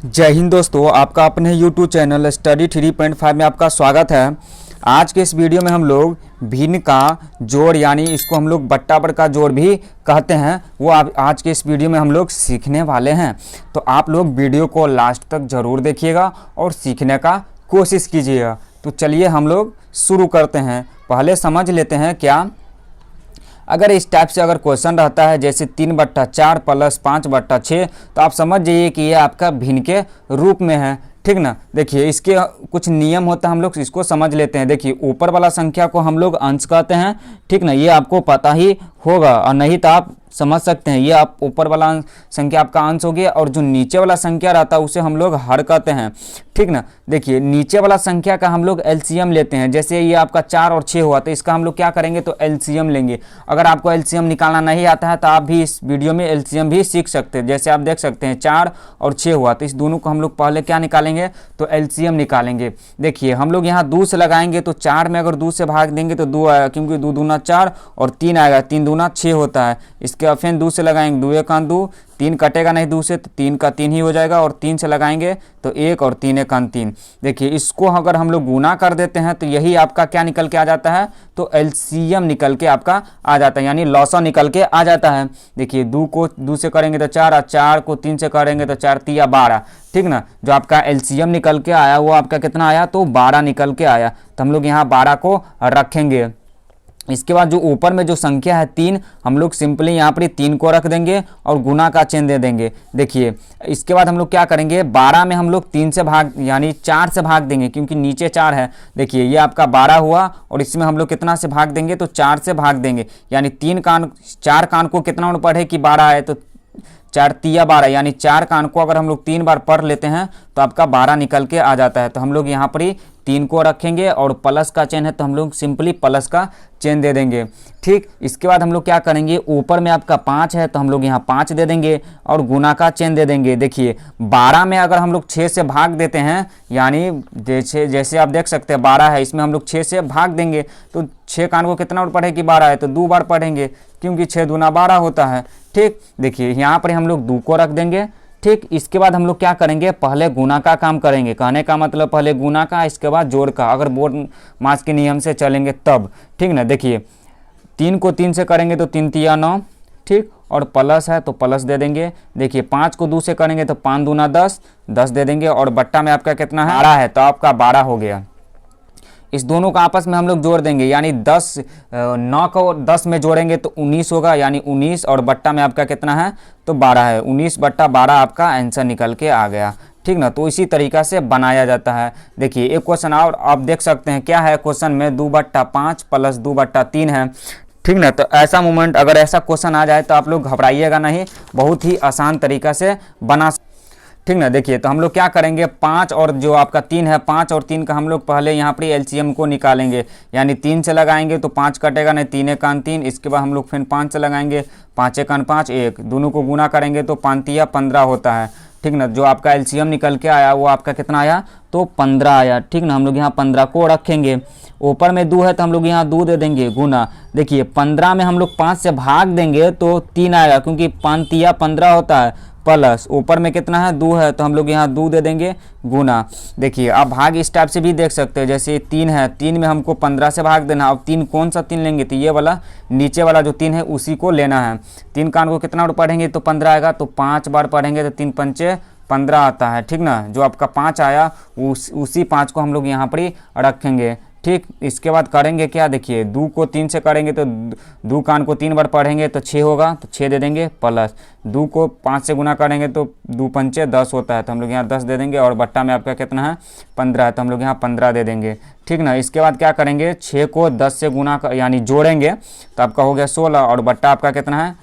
जय हिंद दोस्तों, आपका अपने YouTube चैनल स्टडी 3.5 में आपका स्वागत है। आज के इस वीडियो में हम लोग भिन्न का जोड़ यानी इसको हम लोग बट्टाबर का जोड़ भी कहते हैं, वो आज के इस वीडियो में हम लोग सीखने वाले हैं। तो आप लोग वीडियो को लास्ट तक ज़रूर देखिएगा और सीखने का कोशिश कीजिएगा। तो चलिए हम लोग शुरू करते हैं। पहले समझ लेते हैं क्या अगर इस टाइप से अगर क्वेश्चन रहता है जैसे 3/4 प्लस 5/6, तो आप समझ जाइए कि ये आपका भिन्न के रूप में है। ठीक ना। देखिए इसके कुछ नियम होता है, हम लोग इसको समझ लेते हैं। देखिए ऊपर वाला संख्या को हम लोग अंश कहते हैं। ठीक ना, ये आपको पता ही होगा और नहीं तो आप समझ सकते हैं। ये आप ऊपर वाला संख्या आपका अंश हो गया और जो नीचे वाला संख्या रहता है उसे हम लोग हर कहते हैं। ठीक ना। देखिए नीचे वाला संख्या का हम लोग एलसीएम लेते हैं। जैसे ये आपका 4 और 6 हुआ तो इसका हम लोग क्या करेंगे तो एलसीएम लेंगे। अगर आपको एलसीएम निकालना नहीं आता है तो आप भी इस वीडियो में एलसीएम भी सीख सकते हैं। जैसे आप देख सकते हैं 4 और 6 हुआ तो इस दोनों को हम लोग पहले क्या निकालेंगे तो एलसीएम निकालेंगे। देखिए हम लोग यहाँ 2 से लगाएंगे तो 4 में अगर 2 से भाग देंगे तो 2 आएगा, क्योंकि 2 दूना 4 और 3 आएगा, 3 दूना 6 होता है। इसके फिर 2 से लगाएंगे, 2 1 2, 3 कटेगा नहीं 2 से तो 3 का 3 ही हो जाएगा, और 3 से लगाएंगे तो 1 और 3 1 3। देखिए इसको अगर हम लोग गुना कर देते हैं तो यही आपका क्या निकल के आ जाता है तो एलसीएम निकल के आपका आ जाता है, यानी लॉसा निकल के आ जाता है। देखिए 2 को 2 से करेंगे तो 4 और 4 को 3 से करेंगे तो 4 3 12। ठीक ना, जो आपका एलसीएम निकल के आया वो आपका कितना आया तो 12 निकल के आया। तो हम लोग यहाँ 12 को रखेंगे। इसके बाद जो ऊपर में जो संख्या है 3, हम लोग सिंपली यहाँ पर 3 को रख देंगे और गुना का चिन्ह दे देंगे। देखिए इसके बाद हम लोग क्या करेंगे, 12 में हम लोग 3 से भाग यानी 4 से भाग देंगे, क्योंकि नीचे 4 है। देखिए ये आपका 12 हुआ और इसमें हम लोग कितना से भाग देंगे तो 4 से भाग देंगे, यानी 4 कान को कितना पढ़े कि 12 है तो 4 3 12, यानी 4 कान को अगर हम लोग 3 बार पढ़ लेते हैं तो आपका 12 निकल के आ जाता है। तो हम लोग यहाँ पर ही 3 को रखेंगे और प्लस का चिन्ह है तो हम लोग सिंपली प्लस का चिन्ह दे देंगे। ठीक, इसके बाद हम लोग क्या करेंगे, ऊपर में आपका 5 है तो हम लोग यहाँ 5 दे देंगे और गुना का चिन्ह दे देंगे। देखिए 12 में अगर हम लोग 6 से भाग देते हैं, यानी जैसे आप देख सकते हैं 12 है, इसमें हम लोग 6 से भाग देंगे तो 6 कान को कितना पढ़े कि 12 है तो 2 बार पढ़ेंगे, क्योंकि 6 दूना 12 होता है। ठीक, देखिए यहाँ पर हम लोग 2 को रख देंगे। ठीक, इसके बाद हम लोग क्या करेंगे, पहले गुना का काम करेंगे। कहने का मतलब पहले गुना का, इसके बाद जोड़ का, अगर बोर्ड मास के नियम से चलेंगे तब। ठीक ना। देखिए 3 को 3 से करेंगे तो 3 3 9। ठीक, और प्लस है तो प्लस दे देंगे। देखिए 5 को 2 से करेंगे तो 5 दूना 10, 10 दे देंगे, और बट्टा में आपका कितना है 12 है तो आपका 12 हो गया। इस दोनों को आपस में हम लोग जोड़ देंगे, यानी 9 को 10 में जोड़ेंगे तो 19 होगा, यानी 19, और बट्टा में आपका कितना है तो 12 है। 19/12 आपका आंसर निकल के आ गया। ठीक ना, तो इसी तरीका से बनाया जाता है। देखिए एक क्वेश्चन और आप देख सकते हैं, क्या है क्वेश्चन में 2/5 प्लस 2/3 है। ठीक ना, तो ऐसा मोमेंट अगर ऐसा क्वेश्चन आ जाए तो आप लोग घबराइएगा नहीं, बहुत ही आसान तरीका से बना। ठीक ना। देखिए तो हम लोग क्या करेंगे, 5 और जो आपका 3 है, 5 और 3 का हम लोग पहले यहाँ पर एलसीएम को निकालेंगे, यानी 3 से लगाएंगे तो 5 कटेगा नहीं, 3 1 3। इसके बाद हम लोग फिर 5 से लगाएंगे, 5 1 5 1, दोनों को गुना करेंगे तो 5 3 15 होता है। ठीक ना, जो आपका एलसीएम निकल के आया वो आपका कितना आया तो 15 आया। ठीक ना, हम लोग यहाँ 15 को रखेंगे। ऊपर में 2 है तो हम लोग यहाँ 2 दे देंगे गुना। देखिए 15 में हम लोग 5 से भाग देंगे तो 3 आएगा, क्योंकि 5 3 15 होता है, प्लस ऊपर में कितना है 2 है तो हम लोग यहाँ 2 दे देंगे गुना। देखिए आप भाग इस टाइप से भी देख सकते हैं, जैसे 3 है, 3 में हमको 15 से भाग देना। अब 3 कौन सा 3 लेंगे तो ये वाला नीचे वाला जो 3 है उसी को लेना है। 3 कान को कितना पढ़ेंगे तो 15 आएगा, तो 5 बार पढ़ेंगे तो 3 पंचे 15 आता है। ठीक ना, जो आपका 5 आया उसी 5 को हम लोग यहाँ पर ही रखेंगे। ठीक, इसके बाद करेंगे क्या, देखिए 2 को 3 से करेंगे तो 2 कान को 3 बार पढ़ेंगे तो 6 होगा, तो 6 दे देंगे, प्लस 2 को 5 से गुना करेंगे तो 2 पंचे 10 होता है, तो हम लोग यहाँ 10 दे देंगे, और बट्टा में आपका कितना है 15 है तो हम लोग यहाँ 15 दे देंगे। ठीक ना, इसके बाद क्या करेंगे, 6 को 10 से गुना यानी जोड़ेंगे तो आपका हो गया 16, और बट्टा आपका कितना है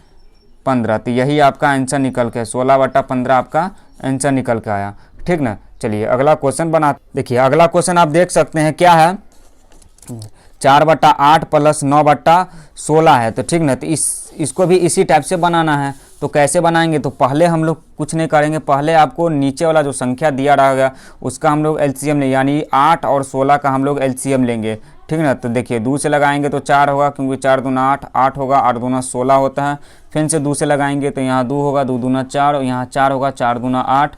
15। तो यही आपका आंसर निकल के 16/15 आपका आंसर निकल के आया। ठीक ना, चलिए अगला क्वेश्चन बना। देखिए अगला क्वेश्चन आप देख सकते हैं, क्या है 4/8 प्लस 9/16 है। तो ठीक ना, तो इसको भी इसी टाइप से बनाना है। तो कैसे बनाएंगे, तो पहले हम लोग कुछ नहीं करेंगे, पहले आपको नीचे वाला जो संख्या दिया रहेगा उसका हम लोग एलसीएम लेंगे, यानी 8 और 16 का हम लोग एलसीएम लेंगे। ठीक ना, तो देखिए 2 से लगाएंगे तो 4 होगा, क्योंकि 4 दूना 8, 8 होगा, 8 दूना 16 होता है। फिर से 2 से लगाएंगे तो यहाँ 2 होगा, 2 दूना 4, और यहाँ 4 होगा, 4 दूना 8,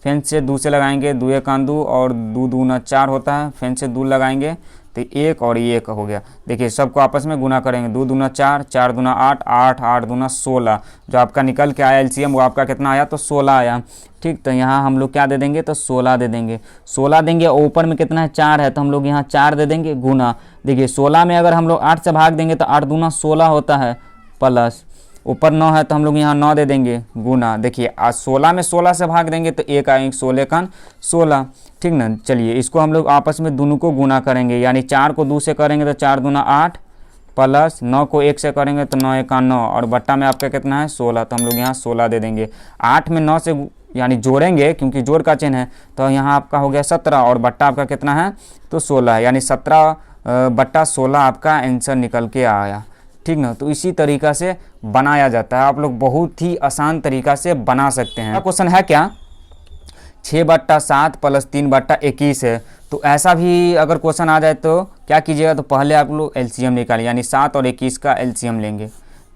फिर से 2 से लगाएंगे, 2 1 2 और 2 दूना 4 होता है, फिर से 2 लगाएंगे तो 1 और ये 1 हो गया। देखिए सबको आपस में गुना करेंगे, 2 दूना 4, 4 दूना 8, 8 8 दूना 16, जो आपका निकल के आया एलसीएम वो आपका कितना आया, तो 16 आया। ठीक, तो यहाँ हम लोग क्या दे देंगे, तो 16 दे देंगे, 16 देंगे। ऊपर में कितना है, 4 है, तो हम लोग यहाँ 4 दे देंगे गुना। देखिए 16 में अगर हम लोग 8 से भाग देंगे तो 8 दूना 16 होता है, प्लस ऊपर 9 है तो हम लोग यहाँ 9 दे देंगे गुना। देखिए आज 16 में 16 से भाग देंगे तो 1 आएंगे, 16 का 16। ठीक ना, चलिए इसको हम लोग आपस में दोनों को गुना करेंगे, यानी 4 को 2 से करेंगे तो 4 दूना 8, प्लस 9 को 1 से करेंगे तो 9 1 9, और बट्टा में आपका कितना है 16, तो हम लोग यहाँ 16 दे देंगे। 8 में 9 से यानी जोड़ेंगे क्योंकि जोड़ का चिन्ह है, तो यहाँ आपका हो गया 17 और बट्टा आपका कितना है, तो 16 है, यानी 17 बट्टा 16 आपका आंसर निकल के आया। ठीक ना, तो इसी तरीक़ा से बनाया जाता है, आप लोग बहुत ही आसान तरीक़ा से बना सकते हैं। क्वेश्चन है क्या, 6 बट्टा 7 प्लस 3 बट्टा 21 है, तो ऐसा भी अगर क्वेश्चन आ जाए तो क्या कीजिएगा, तो पहले आप लोग एलसीएम निकालिए, यानी 7 और 21 का एलसीएम लेंगे।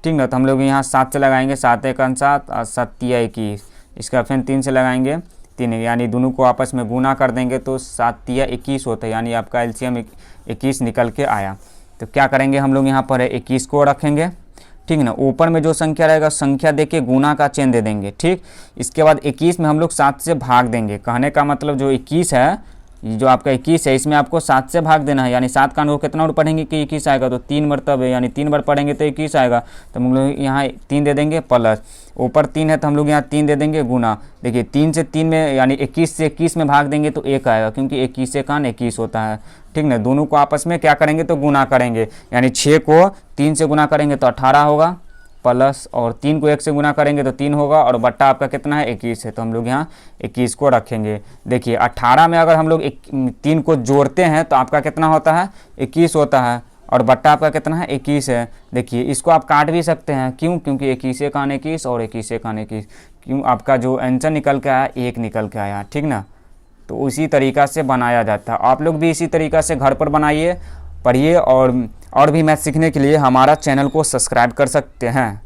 ठीक ना, तो हम लोग यहाँ 7 से लगाएंगे, 7 1 7 और 7 21, इसका फिर 3 से लगाएंगे 3, यानी दोनों को आपस में गुना कर देंगे तो 7 21 होता है, यानी आपका एलसीएम 21 निकल के आया। तो क्या करेंगे हम लोग यहाँ पर 21 को रखेंगे। ठीक ना, ऊपर में जो संख्या रहेगा संख्या देके गुना का चिन्ह दे देंगे। ठीक, इसके बाद 21 में हम लोग 7 से भाग देंगे, कहने का मतलब जो 21 है, जो आपका 21 है, इसमें आपको 7 से भाग देना है, यानी 7 का वो कितना और पढ़ेंगे कि 21 आएगा, तो 3 मरतबे यानी 3 बार पढ़ेंगे तो 21 आएगा, तो हम लोग यहाँ 3 दे देंगे, प्लस ऊपर 3 है तो हम लोग यहाँ 3 दे देंगे गुना। देखिए 3 से 3 में यानी 21 से 21 में भाग देंगे तो 1 आएगा, क्योंकि 21 से 21 होता है। ठीक ना, दोनों को आपस में क्या करेंगे, तो गुना करेंगे, यानी 6 को 3 से गुना करेंगे तो 18 होगा, प्लस और 3 को 1 से गुना करेंगे तो 3 होगा, और बट्टा आपका कितना है 21 है, तो हम लोग यहाँ 21 को रखेंगे। देखिए 18 में अगर हम लोग 3 को जोड़ते हैं तो आपका कितना होता है, 21 होता है, और बट्टा आपका कितना है 21 है। देखिए इसको आप काट भी सकते हैं, क्यों, क्योंकि 21 का 21 और 21 का 21, क्यों आपका जो आंसर निकल के आया 1 निकल के आया। ठीक ना, तो उसी तरीक़ा से बनाया जाता है, आप लोग भी इसी तरीक़ा से घर पर बनाइए, पढ़िए, और भी मैथ सीखने के लिए हमारा चैनल को सब्सक्राइब कर सकते हैं।